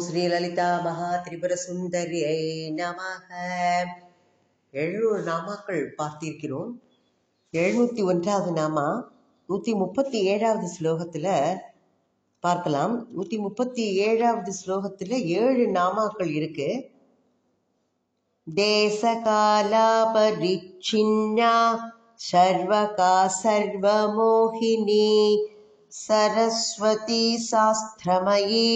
ஸ்ரீ லலிதா மகா திரிபுர சுந்தரியை நமக. 700 நாமாக்கள் பார்த்திருக்கிறோம். 701வது நாமா 137வது ஸ்லோகத்துல பார்க்கலாம். 137வது ஸ்லோகத்துல 7 நாமாக்கள் இருக்கு. தேசகாலா பரிச்சின்னா சர்வகா சர்வமோகினி சரஸ்வதி சாஸ்திரமயி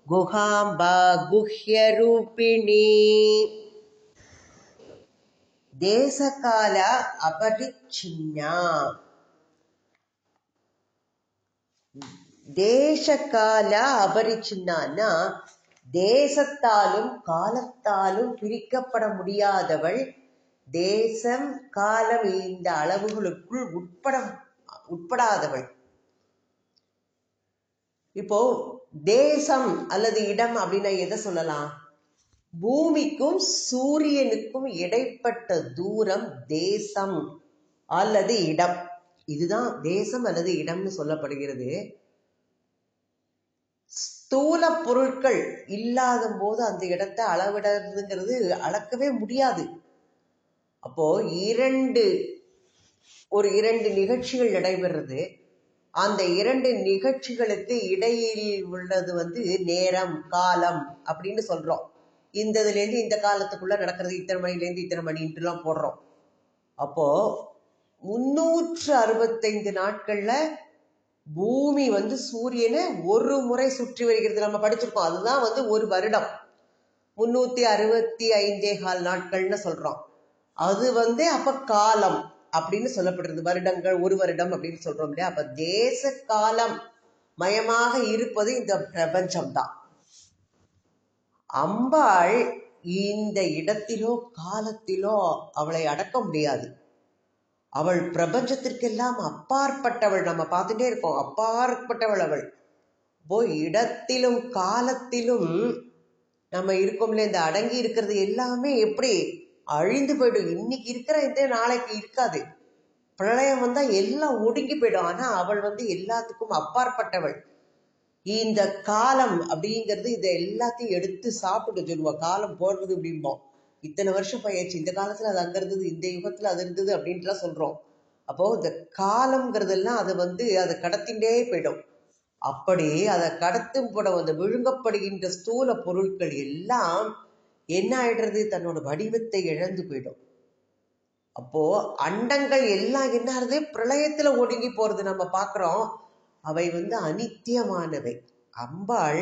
குஹாம்பா குஹ்யரூபிணி. தேசகால அபரிச்சின்னா. தேசகால அபரிச்சின்னான்னா தேசத்தாலும் காலத்தாலும் பிரிக்கப்பட முடியாதவள். தேசம் காலம் இந்த அளவுகளுக்குள் உட்படாதவள். இப்போ தேசம் அல்லது இடம் அப்படின்னா எதை சொல்லலாம்? பூமிக்கும் சூரியனுக்கும் இடைப்பட்ட தூரம் தேசம் அல்லது இடம். இதுதான் தேசம் அல்லது இடம்னு சொல்லப்படுகிறது. ஸ்தூல பொருட்கள் இல்லாத போது அந்த இடத்தை அளவிடுறதுங்கிறது அளக்கவே முடியாது. அப்போ இரண்டு நிகழ்ச்சிகள் நடைபெறுறது. அந்த 2 நிகழ்ச்சிகளுக்கு இடையில் உள்ளது நேரம் காலம் அப்படின்னு சொல்றோம். இந்ததுலேருந்து இந்த காலத்துக்குள்ள நடக்கிறது இத்தனை மணிலேருந்து இத்தனை மணின்ட்டுலாம் போடுறோம். அப்போ 365 நாட்கள்ல பூமி சூரியனை ஒரு முறை சுற்றி வருகிறது. நம்ம படிச்சிருக்கோம். அதுதான் ஒரு வருடம். 365 நாட்கள்னு சொல்றோம். அது அப்ப காலம் அப்படின்னு சொல்லப்படுறது. வருடங்கள், ஒரு வருடம் அப்படின்னு சொல்றோம் இல்லையா? அப்ப தேச காலம் மயமாக இருப்பது இந்த பிரபஞ்சம் தான். அம்பாள் இந்த இடத்திலோ காலத்திலோ அவளை அடக்க முடியாது. அவள் பிரபஞ்சத்திற்கெல்லாம் அப்பாற்பட்டவள். நம்ம பார்த்துட்டே இருக்கோம், அப்பாற்பட்டவள் அவள். இடத்திலும் காலத்திலும் நம்ம இருக்கோம்ல, இந்த அடங்கி இருக்கிறது எல்லாமே எப்படி அழிந்து போயிடும். இன்னைக்கு இருக்கிற இது நாளைக்கு இருக்காது. பிரளயம் வந்தா எல்லாம் ஒடுங்கி போயிடும். ஆனா அவள் எல்லாத்துக்கும் அப்பாற்பட்டவள். இந்த காலம் அப்படிங்கிறது இதை எல்லாத்தையும் எடுத்து சாப்பிட்டு சொல்லுவா. காலம் போடுறது அப்படிம்போம். இத்தனை வருஷம் பயிற்சி, இந்த காலத்துல அது அங்க இருந்தது, இந்த யுகத்துல அது இருந்தது அப்படின்ட்டுலாம் சொல்றோம். அப்போ இந்த காலம்ங்கிறதெல்லாம் அதை கடத்தின்றே போயிடும். அப்படி அதை கடத்தும் போட விழுங்கப்படுகின்ற ஸ்தூல பொருட்கள் எல்லாம் என்ன ஆயிடுறது? தன்னோட வடிவத்தை இழந்து போயிடும். அப்போ அண்டங்கள் எல்லாம் என்ன ஆகுது? பிரளயத்துல ஒடுங்கி போறது நம்ம பாக்குறோம். அவை அனித்தியமானவை. அம்பாள்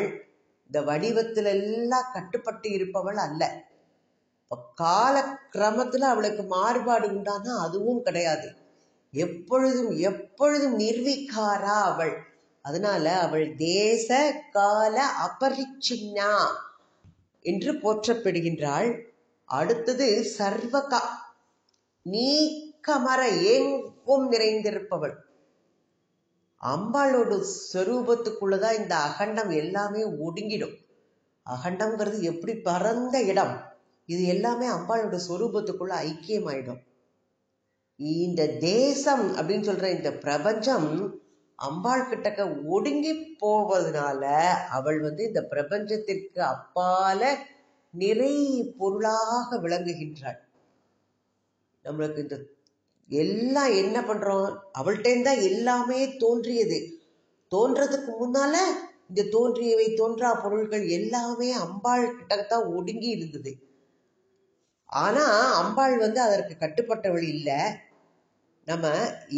இந்த வடிவத்துல எல்லாம் கட்டுப்பட்டு இருப்பவள் அல்ல. கால கிரமத்துல அவளுக்கு மாறுபாடு உண்டானா அதுவும் கிடையாது. எப்பொழுதும் நிர்விகாரா அவள். அதனால அவள் தேச கால அபரிச்சின்னா என்று போற்றப்படுகின்றாள். அடுத்தது சர்வகா, நீக்கமர எங்கும் நிறைந்திருப்பவள். அம்பாளோட ஸ்வரூபத்துக்குள்ளதான் இந்த அகண்டம் எல்லாமே ஒடுங்கிடும். அகண்டம்ங்கிறது எப்படி பரந்த இடம், இது எல்லாமே அம்பாளோட ஸ்வரூபத்துக்குள்ள ஐக்கியமாயிடும். இந்த தேசம் அப்படின்னு சொல்ற இந்த பிரபஞ்சம் அம்பாள் கிட்டக்க ஒடுங்கி போவதனால அவள் இந்த பிரபஞ்சத்திற்கு அப்பால நிறை பொருளாக விளங்குகின்றாள். நம்மளுக்கு இந்த எல்லாம் என்ன பண்றோம்? அவள்கிட்ட எல்லாமே தோன்றியது. தோன்றதுக்கு முன்னால இந்த தோன்றியவை தோன்றா பொருள்கள் எல்லாமே அம்பாள் கிட்டத்தான் ஒடுங்கி இருந்தது. ஆனா அம்பாள் அதற்கு கட்டுப்பட்டவள் இல்லை. நம்ம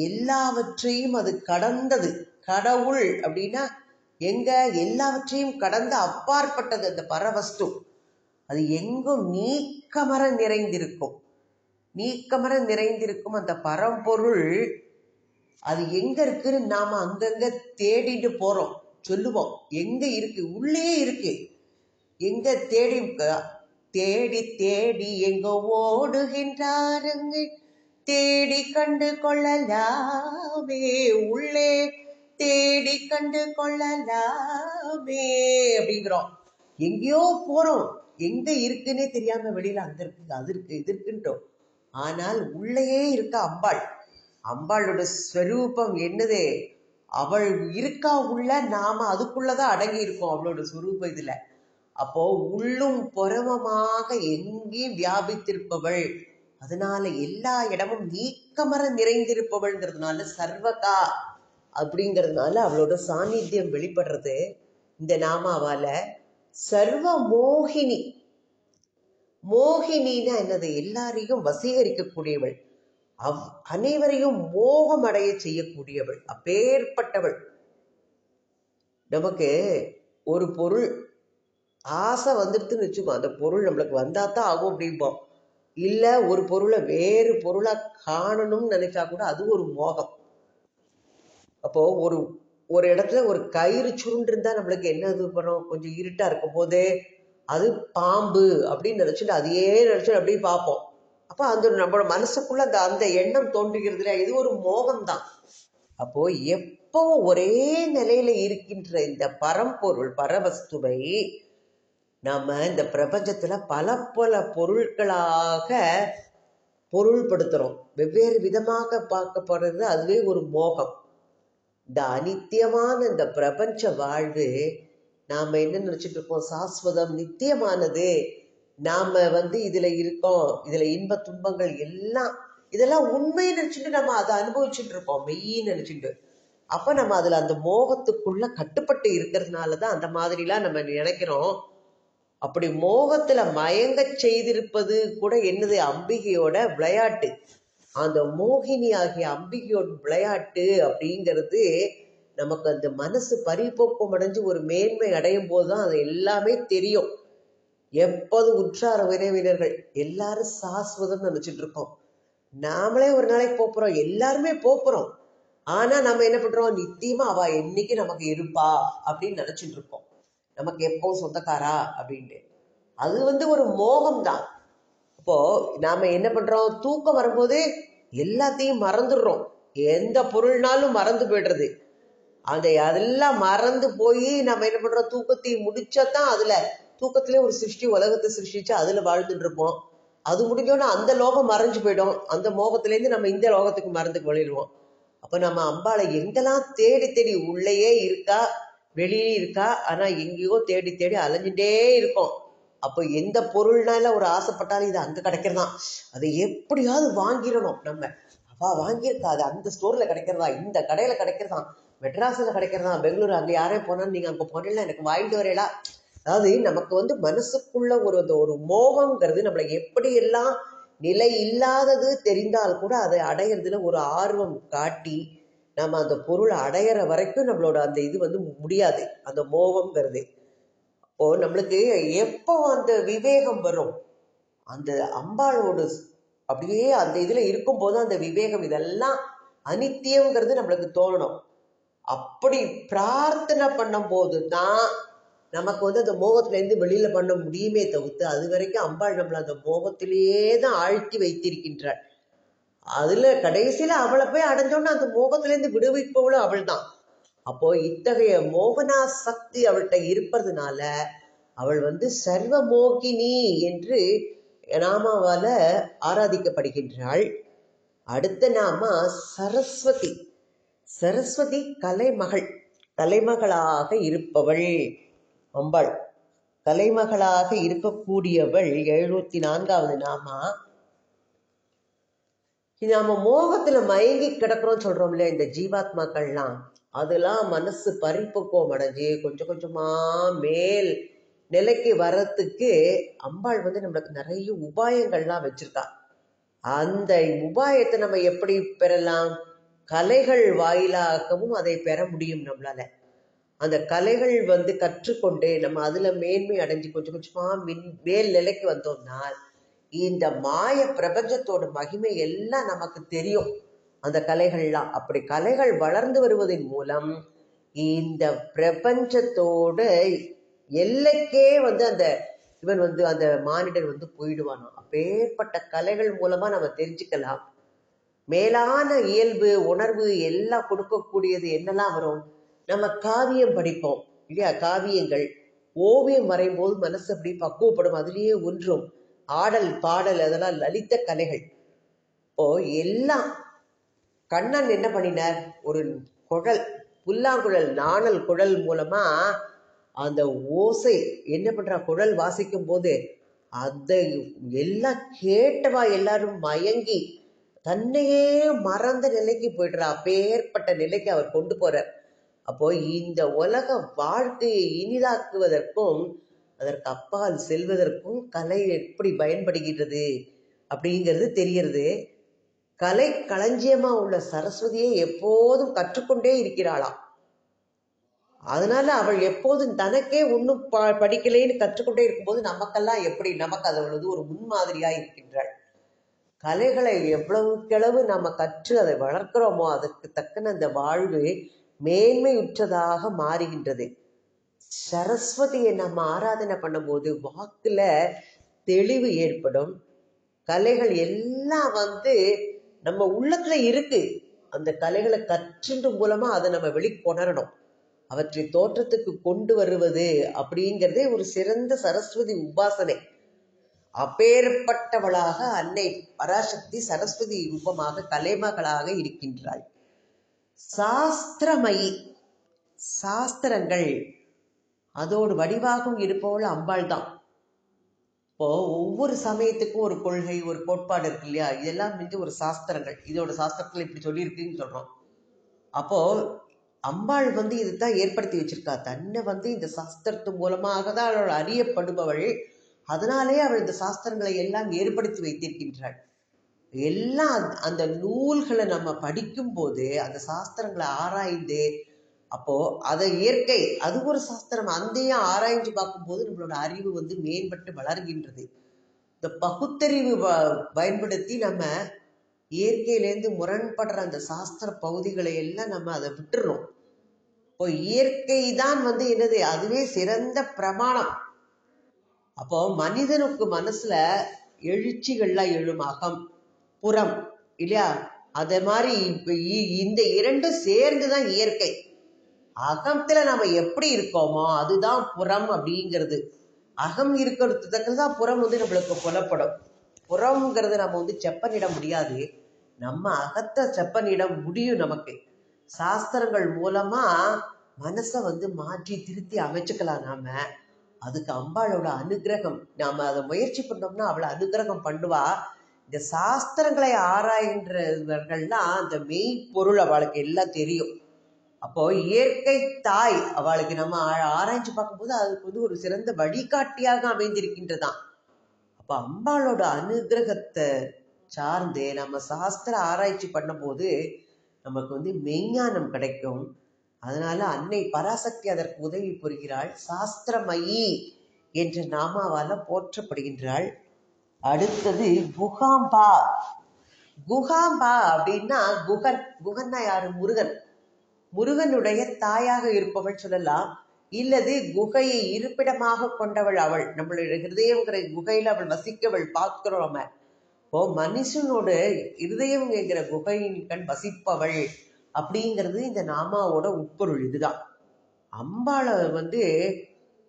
எல்லாவற்றையும் அது கடந்தது. கடவுள் அப்படின்னா எங்க? எல்லாவற்றையும் கடந்து அப்பாற்பட்டது அந்த பரவஸ்து. அது எங்கும் நீக்கமர நிறைந்திருக்கும். நீக்கமர நிறைந்திருக்கும் அந்த பரம்பொருள் அது எங்க இருக்குன்னு நாம அங்கங்க தேடிட்டு போறோம், சொல்லுவோம். எங்க இருக்கு? உள்ளே இருக்கு. எங்க தேடி தேடி தேடி எங்க ஓடுகின்றாருங்க, தேடி கண்டு கொள்ளலாமே, உள்ளே தேடி கண்டு கொள்ளலாமே அப்படிங்கிறோம். எங்கேயோ போறோம், எங்க இருக்குன்னே தெரியாம வெளியில அங்க இருக்கு, அது இருக்கு, இது இருக்குன்றோம். ஆனால் உள்ளேயே இருக்க அம்பாள். அம்பாளோட ஸ்வரூபம் என்னது? அவள் இருக்கா உள்ள, நாம அதுக்குள்ளதான் அடங்கி இருக்கோம் அவளோட ஸ்வரூபம் இதுல. அப்போ உள்ளும் புறமமாக எங்கேயும் வியாபித்திருப்பவள், அதனால எல்லா இடமும் நீக்கமர நிறைந்திருப்பவள்ங்கிறதுனால சர்வகா அப்படிங்கிறதுனால அவளோட சாநித்தியம் வெளிப்படுறது இந்த நாமாவால. சர்வ மோகினி, மோகினின்னா என்னது? எல்லாரையும் வசீகரிக்கக்கூடியவள், அனைவரையும் மோகம் அடைய செய்யக்கூடியவள், அப்பேற்பட்டவள். நமக்கு ஒரு பொருள் ஆசை வந்துடுதுன்னு வச்சுக்கோ, அந்த பொருள் நம்மளுக்கு வந்தாதான் ஆகும் அப்படிம்போம். இல்லை ஒரு பொருளை வேறு பொருளாக காணணும்னு நினைச்சா கூட அது ஒரு மோகம். அப்போ ஒரு இடத்துல ஒரு கயிறு சுருண்டு இருந்தா நம்மளுக்கு என்ன இது பண்ணும்? கொஞ்சம் இருட்டா இருக்கும் போது அது பாம்பு அப்படின்னு நினைச்சுட்டு அதையே நினைச்சுட்டு அப்படியே பார்ப்போம். அப்போ அந்த நம்மளோட மனசுக்குள்ள அந்த எண்ணம் தோன்றுகிறது இல்லையா? இது ஒரு மோகம் தான். அப்போ எப்போ ஒரே நிலையில இருக்கின்ற இந்த பரம்பொருள் பரவஸ்துவை நாம இந்த பிரபஞ்சத்துல பல பல பொருட்களாக பொருள்படுத்துறோம், வெவ்வேறு விதமாக பார்க்கப்படுறது. அதுவே ஒரு மோகம். இந்த அனித்தியமான இந்த பிரபஞ்ச வாழ்வு நாம என்ன நினைச்சிட்டு இருக்கோம்? சாஸ்வதம், நித்தியமானது. நாம இதுல இருக்கோம், இதுல இன்ப துன்பங்கள் எல்லாம் இதெல்லாம் உண்மையை நினைச்சிட்டு நம்ம அதை அனுபவிச்சுட்டு இருக்கோம், மெய்யின்னு நினைச்சிட்டு. அப்ப நம்ம அதுல அந்த மோகத்துக்குள்ள கட்டுப்பட்டு இருக்கிறதுனாலதான் அந்த மாதிரிலாம் நம்ம நினைக்கிறோம். அப்படி மோகத்துல மயங்க செய்திருப்பது கூட என்னது? அம்பிகையோட விளையாட்டு. அந்த மோகினி ஆகிய அம்பிகையோட விளையாட்டு அப்படிங்கிறது நமக்கு அந்த மனசு பரிபோக்கம் அடைஞ்சு ஒரு மேன்மை அடையும் போதுதான் அது எல்லாமே தெரியும். எப்போது உற்றார உறவினர்கள் எல்லாரும் சாஸ்வதம் நினைச்சிட்டு இருக்கோம். நாமளே ஒரு நாளைக்கு போறோம், எல்லாருமே போறோம். ஆனா நம்ம என்ன பண்றோம்? நித்தியமா அவ என்னைக்கு நமக்கு இருப்பா அப்படின்னு நினைச்சிட்டு இருக்கோம். நமக்கு எப்போ சொந்தக்காரா அப்படின்ட்டு. அது ஒரு மோகம் தான். அப்போ நாம என்ன பண்றோம்? தூக்கம் வரும்போது எல்லாத்தையும் மறந்துடுறோம். எந்த பொருள்னாலும் மறந்து போயிடுறது. அதெல்லாம் மறந்து போய் நம்ம என்ன பண்றோம்? தூக்கத்தை முடிச்சதான் அதுல தூக்கத்திலே ஒரு சிருஷ்டி, உலகத்தை சிருஷ்டிச்சு அதுல வாழ்ந்துட்டு இருப்போம். அது முடிஞ்சோன்னா அந்த லோகம் மறைஞ்சு போயிடும். அந்த மோகத்திலேருந்து நம்ம இந்த லோகத்துக்கு மறந்து கொள்ளிடுவோம். அப்ப நம்ம அம்பாளை எங்கெல்லாம் தேடி தேடி, உள்ளேயே இருக்கா வெளியே இருக்கா, ஆனா எங்கேயோ தேடி தேடி அலைஞ்சுட்டே இருக்கோம். அப்போ எந்த பொருள்னால ஒரு ஆசைப்பட்டாலும் இது அங்க கிடைக்கிறதான், அதை எப்படியாவது வாங்கிடணும். நம்ம அவ வாங்கியிருக்கா, அது அந்த ஸ்டோர்ல கிடைக்கிறதா, இந்த கடையில கிடைக்கிறதா, மெட்ராஸ்ல கிடைக்கிறதா, பெங்களூரு, அங்க யாரே போனாலும் நீங்க அங்க போனீங்களா எனக்கு வாங்கிட்டு வரையலா. அதாவது நமக்கு மனசுக்குள்ள ஒரு மோகம்ங்கிறது நம்மளை எப்படி எல்லாம் நிலை இல்லாதது தெரிந்தால் கூட அதை அடையிறதுல ஒரு ஆர்வம் காட்டி நம்ம அந்த பொருளை அடையிற வரைக்கும் நம்மளோட அந்த இது முடியாது, அந்த மோகம்ங்கிறது. இப்போ நம்மளுக்கு எப்போ அந்த விவேகம் வரும்? அந்த அம்பாளோட அப்படியே அந்த இதுல இருக்கும் போது அந்த விவேகம், இதெல்லாம் அனித்தியம்ங்கிறது நம்மளுக்கு தோணணும். அப்படி பிரார்த்தனை பண்ணும் போது தான் நமக்கு அந்த மோகத்துல இருந்து வெளியில பண்ண முடியுமே தவிர்த்து, அது வரைக்கும் அம்பாள் நம்மள அந்த மோகத்திலேயே தான் ஆழ்த்தி வைத்திருக்கின்றாள். அதுல கடைசியில அவளை போய் அடைஞ்சோன்னா அந்த மோகத்துல இருந்து விடுவிப்பவளும் அவள் தான். அப்போ இத்தகைய மோகனா சக்தி அவள்கிட்ட இருப்பதுனால அவள் சர்வ மோகினி என்று நாமாவால ஆராதிக்கப்படுகின்றாள். அடுத்த நாம சரஸ்வதி. சரஸ்வதி கலைமகள், கலைமகளாக இருப்பவள் அம்பாள். கலைமகளாக இருக்கக்கூடியவள் 74வது நாமா. நாம மோகத்துல மயங்கி கிடக்கிறோம் சொல்றோம் இல்லையா, இந்த ஜீவாத்மாக்கள்லாம், அதெல்லாம் மனசு பரிபக்குவம் அடைஞ்சு கொஞ்சம் கொஞ்சமா மேல் நிலைக்கு வர்றதுக்கு அம்பாள் நம்மளுக்கு நிறைய உபாயங்கள்லாம் வச்சிருக்கா. அந்த உபாயத்தை நம்ம எப்படி பெறலாம்? கலைகள் வாயிலாகவும் அதை பெற முடியும் நம்மளால. அந்த கலைகள் கற்றுக்கொண்டு நம்ம அதுல மேன்மை அடைஞ்சு கொஞ்சம் கொஞ்சமா மேல் நிலைக்கு வந்தோம்னா இந்த மாய பிரபஞ்சத்தோட மகிமை எல்லாம் நமக்கு தெரியும். அந்த கலைகள்லாம் அப்படி கலைகள் வளர்ந்து வருவதன் மூலம் இந்த பிரபஞ்சத்தோட எல்லைக்கே அந்த இவன் அந்த மானிடர் போயிடுவானோ. அப்பேற்பட்ட கலைகள் மூலமா நம்ம தெரிஞ்சுக்கலாம். மேலான இயல்பு உணர்வு எல்லாம் கொடுக்கக்கூடியது என்னெல்லாம் வரும்? நம்ம காவியம் படிப்போம் இல்லையா, காவியங்கள் ஓவியம் வரையும் போது மனசு அப்படி பக்குவப்படும், அதுலேயே ஒன்றும். ஆடல் பாடல் அதெல்லாம் லலித்த கலைகள். இப்போ எல்லாம் கண்ணன் என்ன பண்ணினார்? ஒரு குழல், புல்லாங்குழல், நாணல் குழல் மூலமா அந்த ஓசை என்ன பண்றா, குழல் வாசிக்கும் போது அந்த எல்லாம் கேட்டவா எல்லாரும் மயங்கி தன்னையே மறந்த நிலைக்கு போயிடுறா. அப்பேற்பட்ட நிலைக்கு அவர் கொண்டு போறார். அப்போ இந்த உலக வாழ்க்கையை இனிதாக்குவதற்கும் அதற்கு அப்பால் செல்வதற்கும் கலை எப்படி பயன்படுகிறது அப்படிங்கிறது தெரியறது. கலை களஞ்சியமா உள்ள சரஸ்வதியை எப்போதும் கற்றுக்கொண்டே இருக்கிறாளாம். அதனால அவள் எப்போதும் தனக்கே ஒன்றும் படிக்கலைன்னு கற்றுக்கொண்டே இருக்கும்போது நமக்கெல்லாம் எப்படி, நமக்கு அது ஒரு முன்மாதிரியா இருக்கின்றாள். கலைகளை எவ்வளவுக்களவு நம்ம கற்று அதை வளர்க்கிறோமோ அதற்கு தக்கன அந்த வாழ்வு மேன்மையுற்றதாக மாறுகின்றது. சரஸ்வதியை நம்ம ஆராதனை பண்ணும்போது வாக்குல தெளிவு ஏற்படும். கலைகள் எல்லாம் நம்ம உள்ளத்துல இருக்கு. அந்த கலைகளை கற்றுன்ற மூலமா அதை நம்ம வெளிக்கொணரணும். அவற்றை தோற்றத்துக்கு கொண்டு வருவது அப்படிங்கிறதே ஒரு சிறந்த சரஸ்வதி உபாசனை. அப்பேற்பட்டவளாக அன்னை பராசக்தி சரஸ்வதி ரூபமாக கலைமகளாக இருக்கின்றாள். சாஸ்திரமயி, சாஸ்திரங்கள் அதோடு வடிவாகவும் இருப்பவள் அம்பாள் தான். இப்போ ஒவ்வொரு சமயத்துக்கும் ஒரு கொள்கை, ஒரு கோட்பாடு இருக்கு இல்லையா, இதெல்லாம் ஒரு சாஸ்திரங்கள். இதோட சாஸ்திரத்துல இப்படி சொல்லியிருக்குன்னு சொல்றோம். அப்போ அம்பாள் இதுதான் ஏற்படுத்தி வச்சிருக்கா. தன்னை இந்த சாஸ்திரத்து மூலமாக தான் அவள் அறியப்படுபவள். அதனாலே அவள் இந்த சாஸ்திரங்களை எல்லாம் ஏற்படுத்தி வைத்திருக்கின்றாள். எல்லாம் அந்த நூல்களை நம்ம படிக்கும் போது அந்த சாஸ்திரங்களை ஆராய்ந்து, அப்போ அதை இயற்கை அது ஒரு சாஸ்திரம், அந்தையும் ஆராய்ஞ்சு பார்க்கும்போது நம்மளோட அறிவு மேம்பட்டு வளர்கின்றது. இந்த பகுத்தறிவு பயன்படுத்தி நம்ம இயற்கையிலேருந்து முரண்படுற அந்த சாஸ்திர பகுதிகளை எல்லாம் நம்ம அதை விட்டுறோம். இப்போ இயற்கை தான் என்னது, அதுவே சிறந்த பிரமாணம். அப்போ மனிதனுக்கு மனசுல எழுச்சிகள்லாம் எழும், அகம் புறம் இல்லையா? அதே மாதிரி இந்த இரண்டும் சேர்ந்துதான் இயற்கை. அகத்துல நம்ம எப்படி இருக்கோமோ அதுதான் புறம் அப்படிங்கிறது. அகம் இருக்கிறதுக்கு தான் புறம் நம்மளுக்கு புலப்படும். புறம்ங்கிறது நம்ம செப்பனிட முடியாது. நம்ம அகத்தை செப்பனிட முடியும். நமக்கு சாஸ்திரங்கள் மூலமா மனசை மாற்றி திருத்தி அமைச்சுக்கலாம். நாம அதுக்கு அம்பாளோட அனுகிரகம், நாம அதை முயற்சி பண்ணோம்னா அவளை அனுகிரகம் பண்ணுவா. இந்த சாஸ்திரங்களை ஆராய்ன்றவர்கள்லாம் அந்த மெய் பொருள் அவளுக்கு எல்லாம் தெரியும். அப்போ இயற்கை தாய் அவளுக்கு நம்ம ஆராய்ச்சி பார்க்கும்போது அதுக்கு ஒரு சிறந்த வழிகாட்டியாக அமைந்திருக்கின்றதான். அப்ப அம்பாளோட அனுகிரகத்தை சார்ந்து நம்ம சாஸ்திர ஆராய்ச்சி பண்ணும்போது நமக்கு மெய்ஞானம் கிடைக்கும். அதனால அன்னை பராசக்தி அதற்கு உதவி புரிகிறாள். சாஸ்திரமயி என்ற நாமாவால போற்றப்படுகின்றாள். அடுத்தது குகாம்பா. குகாம்பா அப்படின்னா குகன். குகன்னா யாரு? முருகன். முருகனுடைய தாயாக இருப்பவள் சொல்லலாம். இல்லது குகையை இருப்பிடமாக கொண்டவள் அவள். நம்மளுடைய ஹிருதயங்கிற குகையில அவள் வசிக்கவள் பார்க்கிறோம் நம்ம. இப்போ மனுஷனோட இருதயம் என்கிற குகையின் கண் வசிப்பவள் அப்படிங்கிறது இந்த நாமாவோட உட்பொருள். இதுதான். அம்பாளை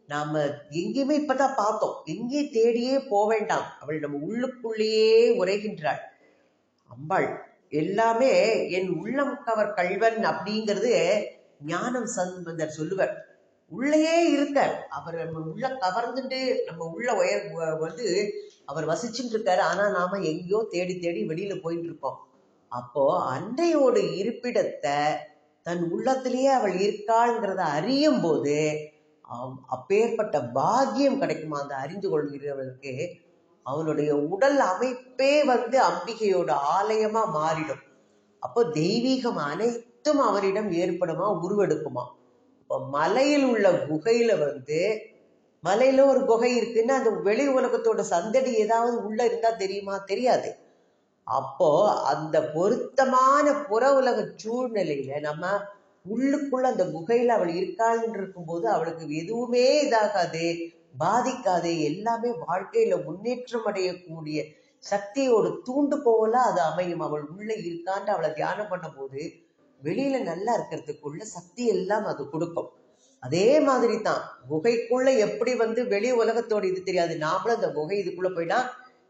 நாம எங்கேயுமே இப்பதான் பார்த்தோம், எங்கேயும் தேடியே போக வேண்டாம். அவள் நம்ம உள்ளுக்குள்ளேயே உரைகின்றாள். அம்பாள் எல்லாமே என் உள்ளம் கவர் கல்வன் அப்படிங்கிறது ஞானம் சம்பந்தர் சொல்லுவர். உள்ளேயே இருக்க அவர் நம்ம உள்ள கவர்ந்துட்டு நம்ம உள்ள அவர் வசிச்சுட்டு இருக்காரு. ஆனா நாம எங்கேயோ தேடி தேடி வெளியில போயிட்டு இருக்கோம். அப்போ அன்னையோட இருப்பிடத்தை தன் உள்ளத்திலேயே அவள் இருக்காள்ங்கிறத அறியும் போது அப்பேற்பட்ட பாக்கியம் கிடைக்குமா அந்த அறிந்து கொள்கிறவர்களுக்கு. அவனுடைய உடல் அமைப்பே அம்பிகையோட ஆலயமா மாறிடும். அப்போ தெய்வீகம் அனைத்தும் அவனிடம் ஏற்படுமா, உருவெடுக்குமா. இப்போ மலையில் உள்ள குகையில மலையில ஒரு குகை இருக்குன்னா அந்த வெளி உலகத்தோட சந்தடி ஏதாவது உள்ள இருந்தா தெரியுமா? தெரியாது. அப்போ அந்த பொருத்தமான புற உலக சூழ்நிலையில நம்ம உள்ளுக்குள்ள அந்த குகையில அவள் இருக்காள்னு இருக்கும்போது அவளுக்கு எதுவுமே இதாகாது, பாதிக்காது. எல்லாமே வாழ்க்கையில முன்னேற்றம் அடையக்கூடிய சக்தியோட தூண்டுகோல அது அமையும். அவள் உள்ள இருக்கான்னு அவளை தியானம் பண்ணும் போது வெளியில நல்லா இருக்கிறதுக்குள்ள சக்தி எல்லாம் அது கொடுக்கும். அதே மாதிரி தான் குகைக்குள்ள எப்படி வெளி உலகத்தோட இது தெரியாது. நாமளும் அந்த குகை இதுக்குள்ள போயிட்டா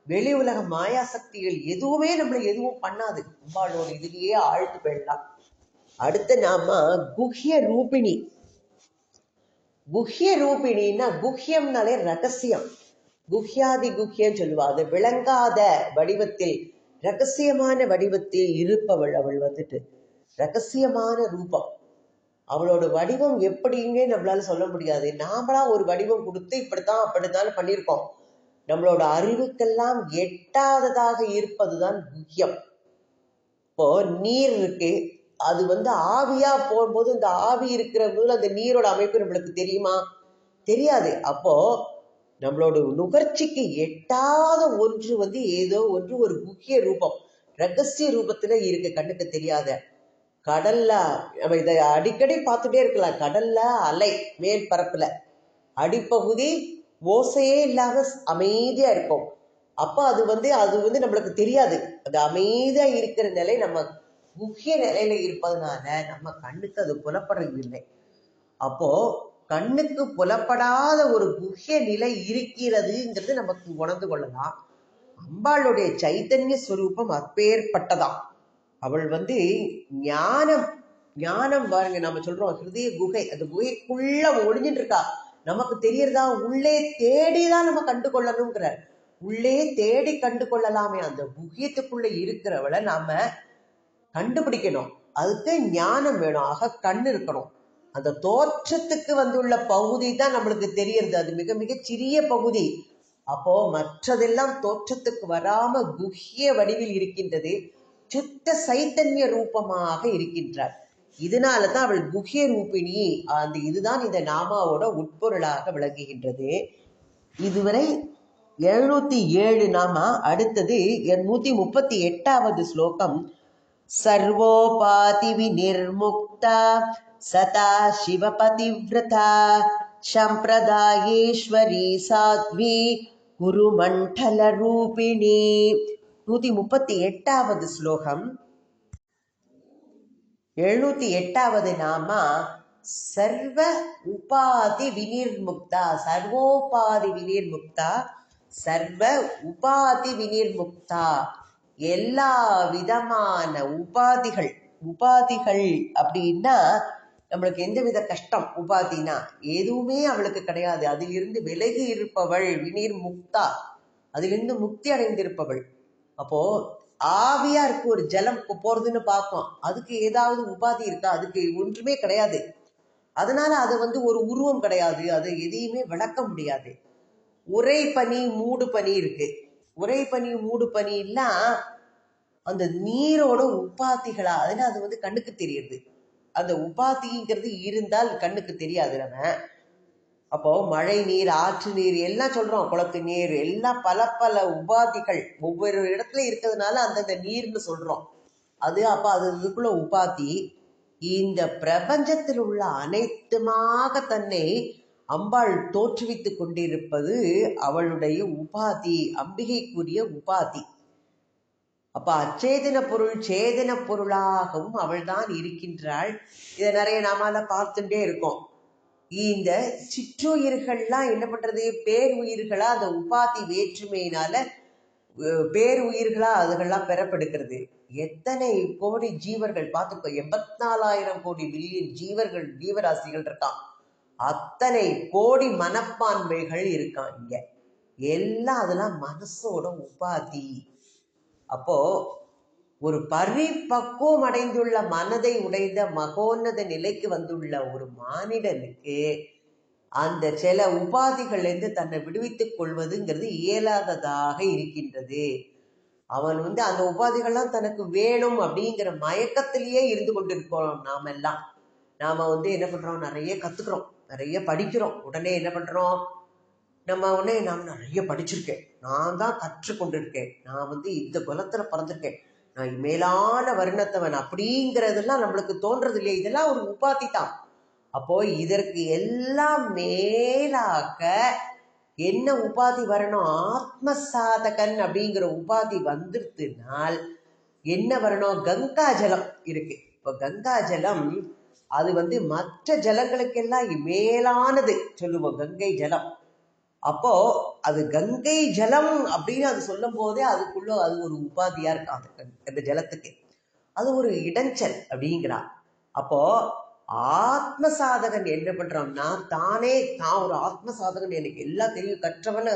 வெளி உலக மாயா சக்திகள் எதுவுமே நம்மளை எதுவும் பண்ணாது. அம்பாளோட இதுலயே ஆழ்ந்து போயிடலாம். அடுத்து நாம குஹ்ய ரூபிணி. குஹ்ய ரூபிணின்னா குஹ்யம்னாலே ரகசியம், குஹ்யாதி குஹ்யம் சொல்லுவா. அது விளங்காத வடிவத்தில் ரகசியமான வடிவத்தில் இருப்பவள். அவள் வந்துட்டு ரகசியமான ரூபம். அவளோட வடிவம் எப்படின்னே நம்மளால சொல்ல முடியாது. நாமளா ஒரு வடிவம் கொடுத்து இப்படித்தான் அப்படித்தான் பண்ணியிருக்கோம். நம்மளோட அறிவுக்கெல்லாம் எட்டாததாக இருப்பதுதான் குஹ்யம். இப்போ நீர் இருக்கு, அது ஆவியா போகும்போது இந்த ஆவி இருக்கிற போது அந்த நீரோட அமைப்பு நம்மளுக்கு தெரியுமா? தெரியாது. அப்போ நம்மளோட நுகர்ச்சிக்கு எட்டாத ஒன்று ஏதோ ஒன்று ஒரு முக்கிய ரூபம், ரகசிய ரூபத்துல இருக்கு, கண்ணுக்கு தெரியாத. கடல்ல நம்ம இதை அடிக்கடி பார்த்துட்டே இருக்கலாம். கடல்ல அலை மேல் பரப்புல அடிப்பகுதி ஓசையே இல்லாம அமைதியா இருக்கும். அப்ப அது நம்மளுக்கு தெரியாது. அது அமைதியா இருக்கிற நிலை நம்ம முக்கிய நிலையில இருப்பதனால நம்ம கண்ணுக்கு அது புலப்படுறதில்லை. அப்போ கண்ணுக்கு புலப்படாத ஒரு குஹ்ய நிலை இருக்கிறதுங்கிறது நமக்கு உணர்ந்து கொள்ளலாம். அம்பாளுடைய சைத்தன்ய ஸ்வரூபம் அப்பேற்பட்டதாம். அவள் ஞானம், ஞானம் பாருங்க, நம்ம சொல்றோம் ஹிருதய குகை, அந்த குகைக்குள்ள ஒளிஞ்சிட்டு இருக்கா. நமக்கு தெரியறதா? உள்ளே தேடிதான் நம்ம கண்டு கொள்ளணுங்கிறார். உள்ளே தேடி கண்டு கொள்ளலாமே. அந்த குஹ்யத்துக்குள்ள இருக்கிறவளை நாம கண்டுபிடிக்கணும். அதுக்கு ஞானம் வேணும், ஆக கண் இருக்கணும். அந்த தோற்றத்துக்கு வந்துள்ள பகுதி தான் நம்மளுக்கு தெரியறது, அது மிக மிக சிறிய பகுதி. அப்போ மற்றதெல்லாம் தோற்றத்துக்கு வராம குஹ்ய வடிவில் இருக்கின்றது, சுத்த சைத்தன்ய ரூபமாக இருக்கின்றார். இதனாலதான் அவள் குஹ்ய ரூபிணி. இதுதான் இந்த நாமாவோட உட்பொருளாக விளங்குகின்றது. இதுவரை 707 நாமா. அடுத்தது 138வது ஸ்லோகம். சர்வோபாதி விநிர்முக்தா சதா சிவபதிவ்ரதா சம்பிரதாயேஸ்வரி சாத்வி குருமண்டல ரூபிணி. 138வது ஸ்லோகம். 708வது நாமா சர்வ உபாதி விநிர்முக்தா. சர்வோபாதி விநிர்முக்தா, சர்வ உபாதி விநிர்முக்தா. எல்லா விதமான உபாதிகள், உபாதிகள் அப்படின்னா நம்மளுக்கு எந்த வித கஷ்டம், உபாதினா எதுவுமே அவளுக்கு கிடையாது. அதிலிருந்து விலகி இருப்பவள் விநீர் முக்தா, அதிலிருந்து முக்தி அடைந்திருப்பவள். அப்போ ஆவியா இருக்கு, ஒரு ஜலம் போறதுன்னு பார்ப்போம், அதுக்கு ஏதாவது உபாதி இருக்கா? அதுக்கு ஒன்றுமே கிடையாது. அதனால அது ஒரு உருவம் கிடையாது, அதை எதையுமே விளக்க முடியாது. உரை பனி மூடு பனி இருக்கு. உரை பனி மூடு பனி எல்லாம் அந்த நீரோட உபாதிகளா, அதனால அது கண்ணுக்கு தெரியுது. அந்த உபாதிங்கிறது இருந்தால் கண்ணுக்கு தெரியாது. நம்ம அப்போ மழை நீர், ஆற்று நீர் எல்லாம் சொல்றோம், குளத்து நீர் எல்லாம் பல பல உபாதிகள் ஒவ்வொரு இடத்துல இருக்கிறதுனால அந்தந்த நீர்னு சொல்றோம். அது அப்ப அது இதுக்குள்ள உபாதி. இந்த பிரபஞ்சத்தில் உள்ள அனைத்துமாக தன்னை அம்பாள் தோற்றுவித்துக் கொண்டிருப்பது அவளுடைய உபாதி, அம்பிகைக்குரிய உபாதி. அப்ப அச்சேதன பொருள் சேதன பொருளாகவும் அவள் தான் இருக்கின்றாள். இதை நிறைய நாமால பார்த்துட்டே இருக்கோம். இந்த சிற்றுயிர்கள்லாம் என்ன பண்றது? பேர் உயிர்களா அந்த உபாதி வேற்றுமையினால பேர் உயிர்களா அதுகள்லாம் பெறப்படுகிறது. எத்தனை கோடி ஜீவர்கள் பார்த்துக்கோ, 84,000 கோடி பில்லியன் ஜீவர்கள், ஜீவராசிகள் இருக்கான். அத்தனை கோடி மனப்பான்மைகள் இருக்கான் இங்க. எல்லாம் அதெல்லாம் மனசோட உபாதி. அப்போ ஒரு பரிபக்குவம் அடைந்துள்ள மனதை உடைந்த மகோன்னத நிலைக்கு வந்துள்ள ஒரு மானிடனுக்கு அந்த சில உபாதிகளிலிருந்து தன்னை விடுவித்துக் கொள்வதுங்கிறது இயலாததாக இருக்கின்றது. அவன் அந்த உபாதிகள்லாம் தனக்கு வேணும் அப்படிங்கிற மயக்கத்திலேயே இருந்து கொண்டிருக்கோம். நாம எல்லாம் என்ன பண்றோம்? நிறைய கத்துக்கிறோம், நிறைய படிக்கிறோம். உடனே என்ன பண்றோம்? நான் நிறைய படிச்சிருக்கேன், நான் தான் கற்றுக்கொண்டிருக்கேன், நான் இந்த குலத்துல பிறந்திருக்கேன், நான் மேலான வருணத்தவன் அப்படிங்கிறதெல்லாம் நம்மளுக்கு தோன்றது இல்லையா? இதெல்லாம் ஒரு உபாதி தான். அப்போ இதற்கு எல்லாம் மேலாக என்ன உபாதி வரணும்? ஆத்ம சாதகன் அப்படிங்கிற உபாதி வந்துருத்துனால் என்ன வரணும்? கங்கா ஜலம் இருக்கு. இப்போ கங்கா ஜலம் அது மற்ற ஜலங்களுக்கெல்லாம் மேலானது சொல்லுவோம், கங்கை ஜலம். அப்போ அது கங்கை ஜலம் அப்படின்னு அது சொல்லும் போதே அதுக்குள்ள அது ஒரு உபாதியா இருக்கு. அந்த ஜலத்துக்கு அது ஒரு இடைஞ்சல் அப்படிங்கிறா. அப்போ ஆத்ம சாதகன் என்ன பண்றான்னா, தான் ஒரு ஆத்ம சாதகன், எனக்கு எல்லாம் தெரியும், கற்றவன்,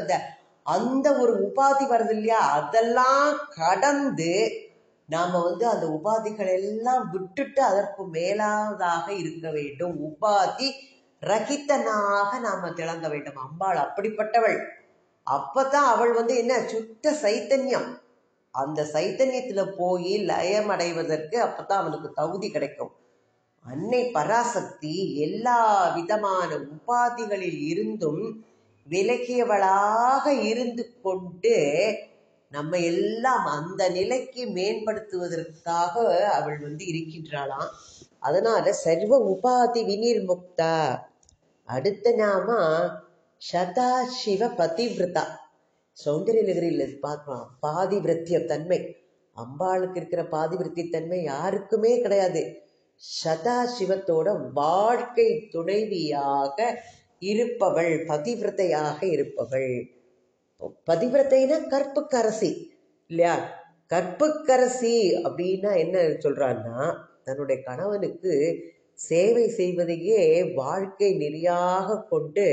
அந்த ஒரு உபாதி வருது இல்லையா, அதெல்லாம் கடந்து நாம அந்த உபாதிகள் எல்லாம் விட்டுட்டு அதற்கு மேலாதாக இருக்க வேண்டும். உபாதி ரகித்தனாக நாம திளங்க வேண்டும். அம்பாள் அப்படிப்பட்டவள். அப்பதான் அவள் என்ன, சுத்த சைத்தன்யம். அந்த சைத்தன்யத்துல போய் லயம் அடைவதற்கு அப்பதான் அவனுக்கு தகுதி கிடைக்கும். அன்னை பராசக்தி எல்லா விதமான உபாதிகளில் இருந்தும் விலகியவளாக இருந்து கொண்டு நம்ம எல்லாம் அந்த நிலைக்கு மேம்படுத்துவதற்காக அவள் இருக்கின்றாளாம். அதனால சர்வ உபாதி விநிர்முக்தா. அடுத்த நாம சதாசிவ பதிவிரதா. சௌந்தரியலகரியில் பார்க்கலாம், பாதிவிரத்திய தன்மை. அம்பாளுக்கு இருக்கிற பாதிவிரத்திய தன்மை யாருக்குமே கிடையாது. சதாசிவத்தோட வாழ்க்கை துணைவியாக இருப்பவள், பதிவிரதையாக இருப்பவள். பதிவிரத்தைனா கற்புக்கரசி இல்லையா? கற்புக்கரசி அப்படின்னா என்ன சொல்றான்னா, தன்னுடைய கணவனுக்கு சேவை செய்வதையே வாழ்க்கை நெறியாக கொண்டு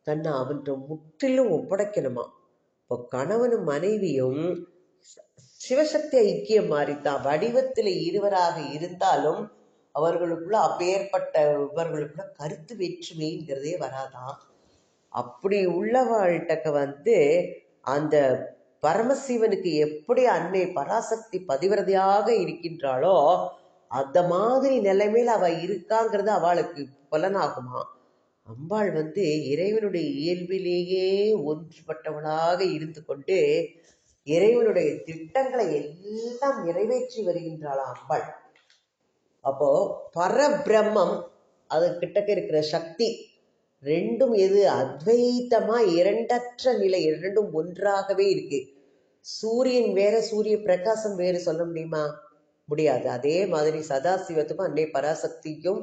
தன்னை அவன்கிட்ட முற்றிலும் ஒப்படைக்கணுமா. இப்போ கணவனும் மனைவியும் சிவசக்தி ஐக்கியம் மாறித்தான். வடிவத்தில் இருவராக இருந்தாலும் அவர்களுக்குள்ள அப்பேற்பட்ட இவர்களுக்குள்ள கருத்து வேற்றுமைங்கிறதே வராதான். அப்படி உள்ளவாழ்கிட்ட அந்த பரமசிவனுக்கு எப்படி அன்னை பராசக்தி பதிவிரதையாக இருக்கின்றாளோ அந்த மாதிரி நிலைமையில் அவள் இருக்காங்கிறது அவளுக்கு பலனாகுமா. அம்பாள் இறைவனுடைய இயல்பிலேயே ஒன்றுபட்டவளாக இருந்து கொண்டு இறைவனுடைய திட்டங்களை எல்லாம் நிறைவேற்றி வருகின்றாளாம் அம்பாள். அப்போ பரபிரம்மம் அது கிட்டக்க இருக்கிற சக்தி ரெண்டும் எது? அத்வைத்தமா இரண்டற்ற நிலை, இரண்டும் ஒன்றாகவே இருக்கு. சூரியன் வேற, சூரிய பிரகாசம் வேறு சொல்ல முடியுமா? முடியாது. அதே மாதிரி சதாசிவத்துக்கும் அன்னை பராசக்திக்கும்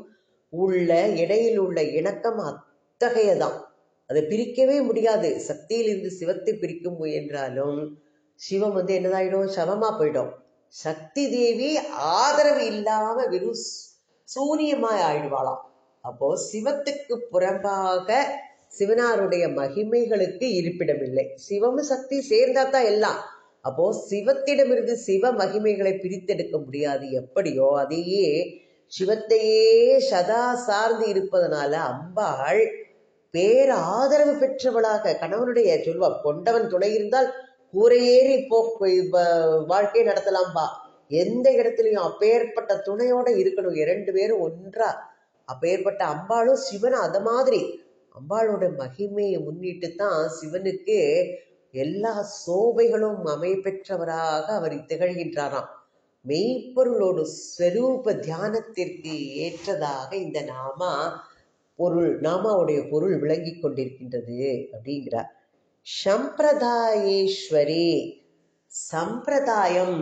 உள்ள இடையில் உள்ள இணக்கம் அத்தகையதான். அதை பிரிக்கவே முடியாது. சக்தியிலிருந்து சிவத்தை பிரிக்க முயன்றாலும் சிவம் என்னதாயிடும்? சவமா போயிடும். சக்தி தேவி ஆதரவு இல்லாம வெறும் சூரியமாய் ஆயிடுவாளாம். அப்போ சிவத்துக்கு புறம்பாக சிவனாருடைய மகிமைகளுக்கு இருப்பிடமில்லை. சிவமும் சக்தி சேர்ந்தாதான் எல்லாம். அப்போ சிவத்திடமிருந்து சிவ மகிமைகளை பிரித்தெடுக்க முடியாது. எப்படியோ அதையே சிவத்தையே சதா சார்ந்து இருப்பதனால அம்பாள் பேர் ஆதரவு பெற்றவளாக, கணவனுடைய சொல்வா, கொண்டவன் துணை இருந்தால் கூரையேறி வாழ்க்கை நடத்தலாம்பா. எந்த இடத்துலையும் அப்பேற்பட்ட துணையோட இருக்கணும், இரண்டு பேரும் ஒன்றா. அப்பேற்பட்ட அம்பாளும் சிவனும் அத மாதிரி. அம்பாளோட மகிமையை முன்னிட்டு தான் சிவனுக்கு எல்லா சோபைகளும் அமைப்பெற்றவராக அவர் திகழ்கின்றாராம். மெய்ப்பொருளோடு ஸ்வரூப தியானத்திற்கு ஏற்றதாக இந்த நாமாவுடைய பொருள் விளங்கி கொண்டிருக்கின்றது அப்படிங்கிறார். சம்பிரதாயேஸ்வரி, சம்பிரதாயம்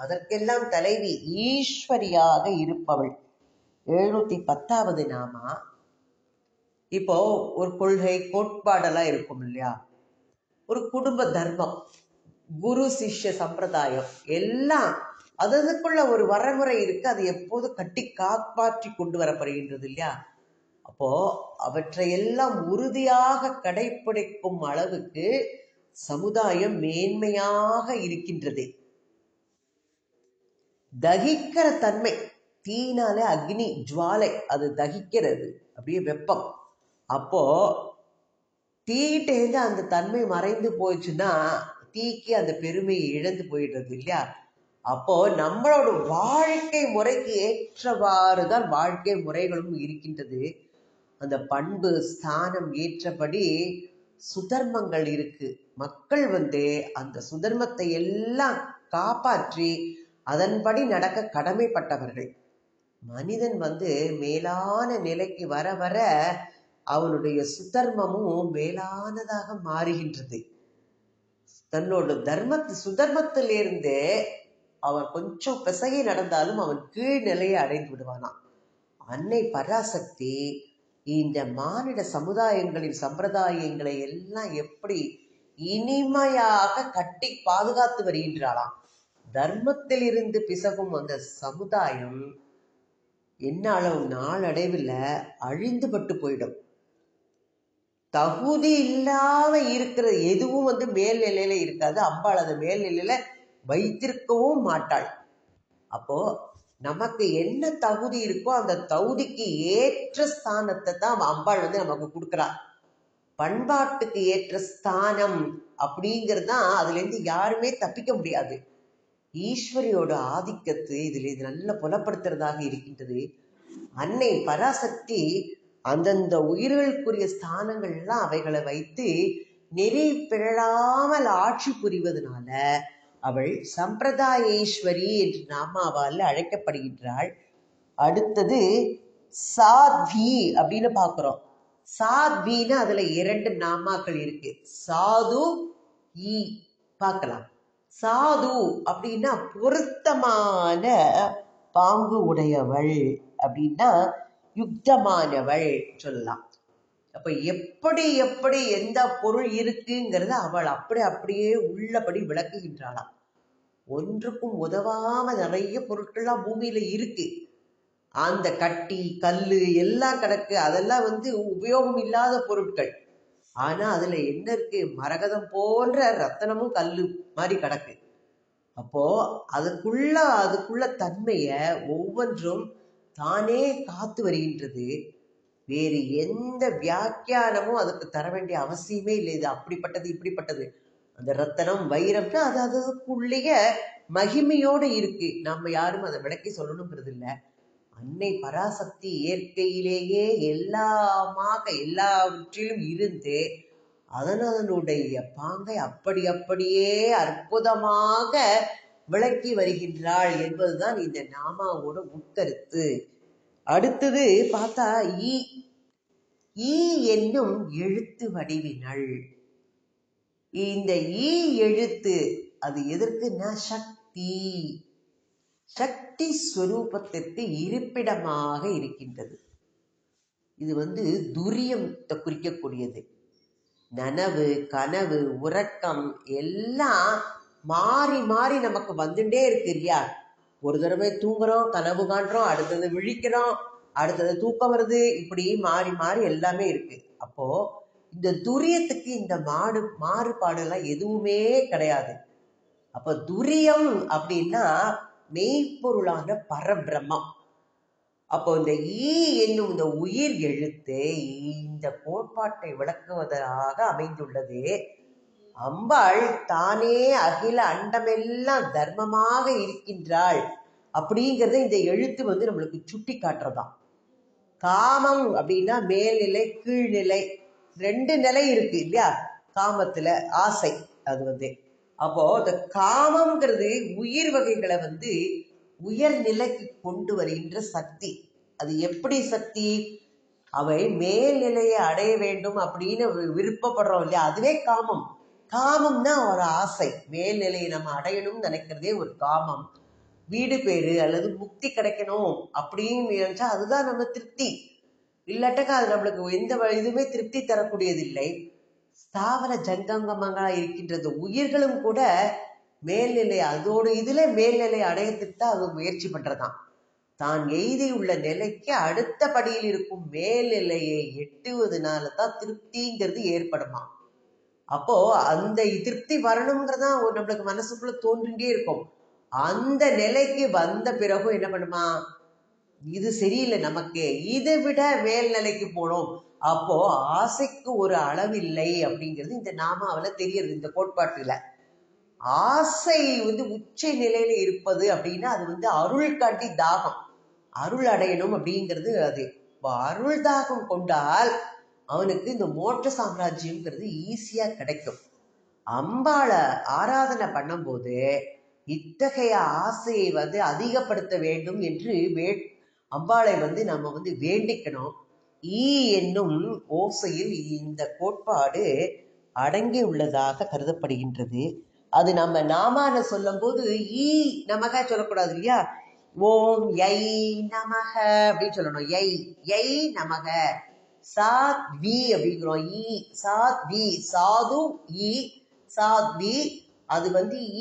அதற்கெல்லாம் தலைவி ஈஸ்வரியாக இருப்பவள். 710வது நாமா. இப்போ ஒரு கொள்கை கோட்பாடெல்லாம் இருக்கும் இல்லையா? ஒரு குடும்ப தர்மம், குரு சிஷ்ய சம்பிரதாயம் எல்லாம் அதுக்குள்ள ஒரு வரமுறை இருக்கு. அது எப்போது கட்டி காப்பாற்றி கொண்டு வரப்படுகின்றது இல்லையா? அப்போ அவற்றையெல்லாம் உறுதியாக கடைப்பிடிக்கும் அளவுக்கு சமுதாயம் மேன்மையாக இருக்கின்றது. தகிக்கிற தன்மை, தீனாலே அக்னி ஜுவாலை, அது தகிக்கிறது, அப்படியே வெப்பம். அப்போ தீட்டேந்து அந்த தன்மை மறைந்து போயிடுச்சுன்னா தீக்கு அந்த பெருமையை இழந்து போயிடுறது இல்லையா? அப்போ நம்மளோட வாழ்க்கை முறைக்கு ஏற்றவாறு தான் வாழ்க்கை முறைகளும் இருக்கின்றது. அந்த பண்பு ஸ்தானம் ஏற்றபடி சுதர்மங்கள் இருக்கு. மக்கள் அந்த சுதர்மத்தை எல்லாம் காப்பாற்றி அதன்படி நடக்க கடமைப்பட்டவர்கள். மனிதன் மேலான நிலைக்கு வர வர அவனுடைய சுதர்மமும் மேலானதாக மாறுகின்றது. தன்னோட சுதர்மத்திலிருந்து அவன் கொஞ்சம் பிசகி நடந்தாலும் அவன் கீழ் நிலையை அடைந்து விடுவானாம். அன்னை பராசக்தி இந்த மானிட சமுதாயங்களின் சம்பிரதாயங்களை எல்லாம் எப்படி இனிமையாக கட்டி பாதுகாத்து வருகின்றாளாம். தர்மத்தில் இருந்து பிசகும் அந்த சமுதாயம் என்ன அளவு நாளடைவில் அழிந்துபட்டு போயிடும். தகுதி இல்லாம இருக்கிற எதுவும் மேல்நிலையில இருக்காது. அம்பாள் அதை மேல்நிலையில வைத்திருக்கவும் மாட்டாள். அப்போ நமக்கு என்ன தகுதி இருக்கோ அந்த தகுதிக்கு ஏற்ற ஸ்தானத்தை தான் அம்பாள் நமக்கு கொடுக்குறா. பண்பாட்டுக்கு ஏற்ற ஸ்தானம் அப்படிங்கிறது தான் அதுலேருந்து யாருமே தப்பிக்க முடியாது. ஈஸ்வரியோட ஆதிக்கத்தை இது நல்ல புலப்படுத்துறதாக இருக்கின்றது. அன்னை பராசக்தி அந்தந்த உயிர்களுக்குரிய ஸ்தானங்கள்லாம் அவைகளை வைத்து நெறி பிறழாமல் ஆட்சி புரிவதனால அவள் சம்பிரதாயேஸ்வரி என்று நாமாவால் அழைக்கப்படுகின்றாள். அடுத்தது சாத்வி அப்படின்னு பார்க்குறோம். சாத்வின்னு அதுல 2 நாமாக்கள் இருக்கு. சாது ஈ பார்க்கலாம். சாது அப்படின்னா பொருத்தமான பாங்கு உடையவள், அப்படின்னா யுக்தமானவள் சொல்லலாம். அப்ப எப்படி எப்படி எந்த பொருள் இருக்குங்கிறத அவள் அப்படியே உள்ளபடி விளக்குகின்றாளாம். ஒன்றுக்கும் உதவாம நிறைய பொருட்கள்லாம் பூமியில இருக்கு. அந்த கட்டி கல்லு எல்லாம் கிடக்கு. அதெல்லாம் உபயோகம் இல்லாத பொருட்கள். ஆனா அதுல என்ன இருக்கு? மரகதம் போன்ற ரத்தனமும் கல்லு மாதிரி கிடக்கு. அப்போ அதுக்குள்ள தன்மைய ஒவ்வொன்றும் தானே காத்து வருகின்றது. வேறு எந்த வியாக்கியானமும் அதுக்கு தர வேண்டிய அவசியமே இல்லை. இது அப்படிப்பட்டது இப்படிப்பட்டது. அந்த ரத்தனம் வைரம்னா அது அதுக்குள்ளேய மகிமையோடு இருக்கு. நம்ம யாரும் அதை விளக்கி சொல்லணுங்கிறது இல்லை. அன்னை பராசக்தி இயற்கையிலேயே எல்லாவற்றிலும் இருந்து அதனுடைய பாங்கை அப்படியே அற்புதமாக விளக்கி வருகின்றாள் என்பதுதான் இந்த நாமாவோட உட்கருத்து. அடுத்தது பார்த்தா ஈ என்னும் எழுத்து வடிவினள். இந்த ஈ எழுத்து அது எதற்குன்னா சக்தி, சக்தி ஸ்வரூபத்திற்கு இருப்பிடமாக இருக்கின்றது. இது துரியத்தை குறிக்கக்கூடியது. நனவு கனவு உறக்கம் எல்லாம் மாறி மாறி நமக்கு வந்துட்டே இருக்கு இல்லையா? ஒரு தடவை தூங்குறோம், கனவு காண்றோம், அடுத்தது விழிக்கிறோம், அடுத்தது தூக்கம் வருது, இப்படி மாறி மாறி எல்லாமே இருக்கு. அப்போ இந்த துரியத்துக்கு இந்த மாறுபாடு எல்லாம் எதுவுமே கிடையாது. அப்ப துரியம் அப்படின்னா மெய்ப்பொருளான பரபிரம்மம். அப்போ இந்த ஈ என்னும் இந்த உயிர் எழுத்து இந்த கோட்பாட்டை விளக்குவதாக அமைந்துள்ளது. அம்பாள் தானே அகில அண்டமெல்லாம் தர்மமாக இருக்கின்றாள் அப்படிங்கிறத இந்த எழுத்து நம்மளுக்கு சுட்டி காட்டுறதாம். காமம் அப்படின்னா மேல்நிலை கீழ்நிலை 2 நிலை இருக்கு இல்லையா? காமத்துல ஆசை அது அப்போ இந்த காமம்ங்கிறது உயிர் வகைகளை உயர்நிலைக்கு கொண்டு வருகின்ற சக்தி. அது எப்படி சக்தி? அவை மேல்நிலையை அடைய வேண்டும் அப்படின்னு விருப்பப்படுறோம் இல்லையா? அதுவே காமம். காமம்னா ஒரு ஆசை. மேல்நிலையை நம்ம அடையணும்னு நினைக்கிறதே ஒரு காமம். வீடு பேரு அல்லது முக்தி கிடைக்கணும் அப்படின்னு நினைச்சா அதுதான் நம்ம திருப்தி. இல்லாட்டக்கா அது நம்மளுக்கு எந்த இதுவுமே திருப்தி தரக்கூடியதில்லை. ஸ்தாவர ஜங்கமங்களா இருக்கின்றது உயிர்களும் கூட மேல்நிலை அதோடு இதுல மேல்நிலை அடையத்துக்கு தான் அது முயற்சி பண்றதாம். தான் எய்தியுள்ள நிலைக்கு அடுத்த படியில் இருக்கும் மேல்நிலையை எட்டுவதனால தான் திருப்திங்கிறது ஏற்படுமா. அப்போ அந்த திருப்தி வரணுங்கிறதா நம்மளுக்கு மனசுக்குள்ள தோன்றிட்டே இருக்கும். அந்த நிலைக்கு வந்த பிறகும் என்ன பண்ணுமா? இது சரியில்லை, நமக்கு இதை விட மேல்நிலைக்கு போனோம். அப்போ ஆசைக்கு ஒரு அளவில்லை அப்படிங்கிறது இந்த நாமாவில தெரியுது. இந்த கோட்பாட்டுல ஆசை உச்ச நிலையில இருப்பது அப்படின்னா அது அருள் காட்டி தாகம், அருள் அடையணும் அப்படிங்கிறது. அது அருள் தாகம் கொண்டால் அவனுக்கு இந்த மோட்ச சாம்ராஜ்யம்ங்கிறது ஈஸியா கிடைக்கும். அம்பாளை ஆராதனை பண்ணும்போது இத்தகைய ஆசையை அதிகப்படுத்த வேண்டும் என்று அம்பாளை நம்ம வேண்டிக்கணும். ஈ என்னும் ஓசையில் இந்த கோட்பாடு அடங்கி உள்ளதாக கருதப்படுகின்றது. அது நம்ம நாமான சொல்லும் போது ஈ நமக சொல்லக்கூடாது இல்லையா? ஓம் யை நமக அப்படின்னு சொல்லணும். யை நமக. சாத்வி அப்படிங்கிறோம். ஈ சாத்வி, சாது ஈ சாத்வி. அது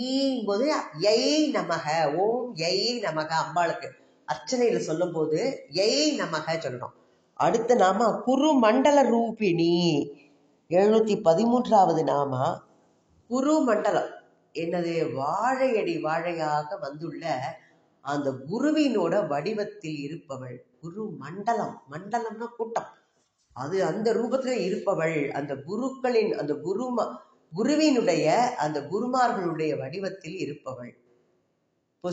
ஈ போது யை நமக, ஓம் யை நமக அம்பாளுக்கு. அர்ச்சனையில சொல்லும் போது எய் நமக சொல்லணும். அடுத்த நாம குரு மண்டல ரூபிணி 713வது நாமா குரு மண்டலம். என்னது? வாழையடி வாழையாக வந்துள்ள அந்த குருவினோட வடிவத்தில் இருப்பவள் குரு மண்டலம். மண்டலம்னா கூட்டம். அது அந்த ரூபத்துல இருப்பவள் அந்த குருக்களின் அந்த குருவினுடைய அந்த குருமார்களுடைய வடிவத்தில் இருப்பவள். இப்போ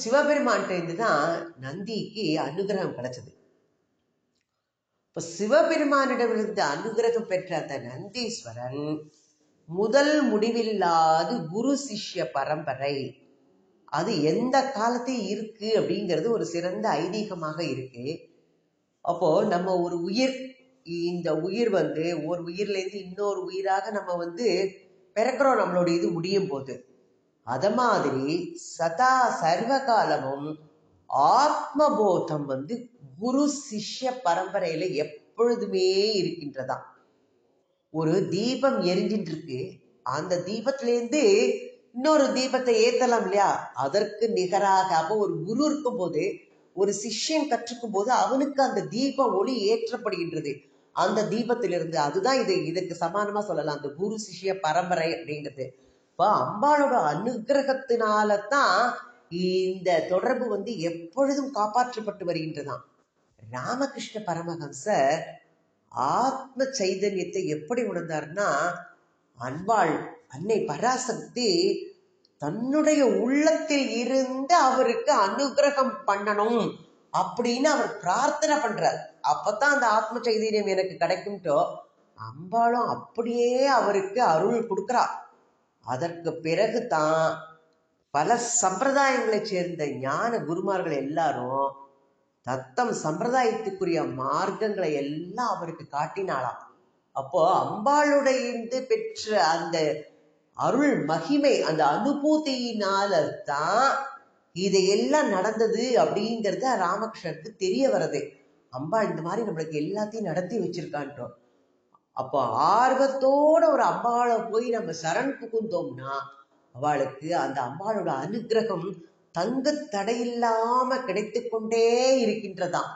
சிவபெருமான்கிட்ட இருந்துதான் நந்திக்கு அனுகிரகம் கிடைச்சது. இப்ப சிவபெருமானிடமிருந்து அனுகிரகம் பெற்ற அந்த நந்தீஸ்வரன் முதல் முடிவில்லாது குரு சிஷ்ய பரம்பரை. அது எந்த காலத்தையும் இருக்கு அப்படிங்கிறது ஒரு சிறந்த ஐதீகமாக இருக்கு. அப்போ நம்ம ஒரு உயிர், இந்த உயிர் ஒரு உயிர்ல இருந்து இன்னொரு உயிராக நம்ம பிறக்கிறோம் நம்மளோட இது முடியும் போது. அத மாதிரி சதா சர்வ காலமும் ஆத்மபோதம் குரு சிஷ்ய பரம்பரையில எப்பொழுதுமே இருக்கின்றதா. ஒரு தீபம் எரிஞ்சிட்டு இருக்கு, அந்த தீபத்திலேருந்து இன்னொரு தீபத்தை ஏத்தலாம் இல்லையா? அதற்கு நிகராக அப்போ ஒரு குரு இருக்கும் போது, ஒரு சிஷ்யன் கற்றுக்கும் போது அவனுக்கு அந்த தீப ஒளி ஏற்றப்படுகின்றது அந்த தீபத்திலிருந்து. அதுதான் இதுக்கு சமானமா சொல்லலாம் அந்த குரு சிஷ்ய பரம்பரை அப்படிங்கிறது. இப்போ அம்பாளோட அனுகிரகத்தினாலதான் இந்த தொடர்பு எப்பொழுதும் காப்பாற்றப்பட்டு வருகின்றதாம். ராமகிருஷ்ண பரமஹம்சர் ஆத்ம சைதன்யத்தை எப்படி உணர்ந்தார்னா, அன்பாள் அன்னை பராசக்தி தன்னுடைய உள்ளத்தில் இருந்து அவருக்கு அனுகிரகம் பண்ணணும் அப்படின்னு அவர் பிரார்த்தனை பண்றார். அப்பதான் அந்த ஆத்ம சைதன்யம் எனக்கு கிடைக்கும்ட்டோ அம்பாளும் அப்படியே அவருக்கு அருள் கொடுக்கிறா. அதற்கு பிறகுதான் பல சம்பிரதாயங்களை சேர்ந்த ஞான குருமார்கள் எல்லாரும் தத்தம் சம்பிரதாயத்துக்குரிய மார்க்கங்களை எல்லாம் அவருக்கு காட்டினாளாம். அப்போ அம்பாளுடைய பெற்ற அந்த அருள் மகிமை, அந்த அனுபூதியினால தான் இதையெல்லாம் நடந்தது அப்படிங்கிறது ராமகிருஷ்ணருக்கு தெரிய வருது. அம்பாள் இந்த மாதிரி நம்மளுக்கு எல்லாத்தையும் நடத்தி வச்சிருக்கான்றோம். அப்போ ஆர்வத்தோட ஒரு அம்பாளை போய் நம்ம சரண் புகுந்தோம்னா அவளுக்கு அந்த அம்பாளோட அனுகிரகம் தங்கு தடையில்லாம கிடைத்து கொண்டே இருக்கின்றதாம்.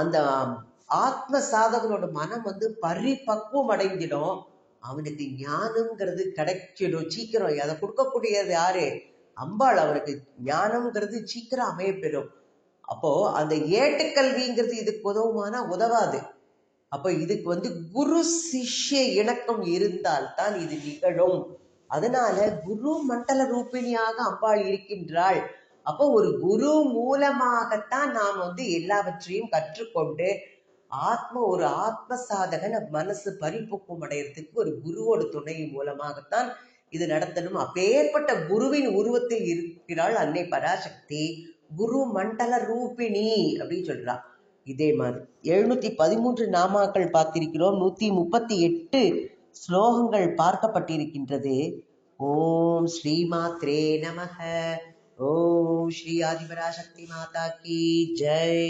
அந்த ஆத்ம சாதகனோட மனம் பரிபக்குவம் அடைஞ்சிடும். அவனுக்கு ஞானம்ங்கிறது கிடைச்சிடும் சீக்கிரம். அதை கொடுக்கக்கூடியது யாரு? அம்பாள். அவனுக்கு ஞானம்ங்கிறது சீக்கிரம் அமையப்பெறும். அப்போ அந்த ஏட்டுக்கல்விங்கிறது இதுக்கு உதவுமானா உதவாது. அப்ப இதுக்கு குரு சிஷ்ய இணக்கம் இருந்தால்தான் இது நிகழும். அதனால குரு மண்டல ரூபிணியாக அம்பாள் இருக்கின்றாள். அப்போ ஒரு குரு மூலமாகத்தான் நாம் எல்லாவற்றையும் கற்றுக்கொண்டு ஒரு ஆத்ம சாதகன் மனசு பரிபக்குவம் அடையறதுக்கு ஒரு குருவோட துணை மூலமாகத்தான் இது நடத்தணும். அப்பேற்பட்ட குருவின் உருவத்தில் இருக்கிறாள் அன்னை பராசக்தி. குரு மண்டல ரூபிணி அப்படின்னு சொல்றா. இதே மாதிரி 713 நாமாக்கள் பார்த்திருக்கிறோம். 138 ஸ்லோகங்கள் பார்க்கப்பட்டிருக்கின்றது. ஓம் ஸ்ரீமாத்ரே நமஹ. ஓம் ஸ்ரீ ஆதிபராசக்தி மாதா கி ஜெய்.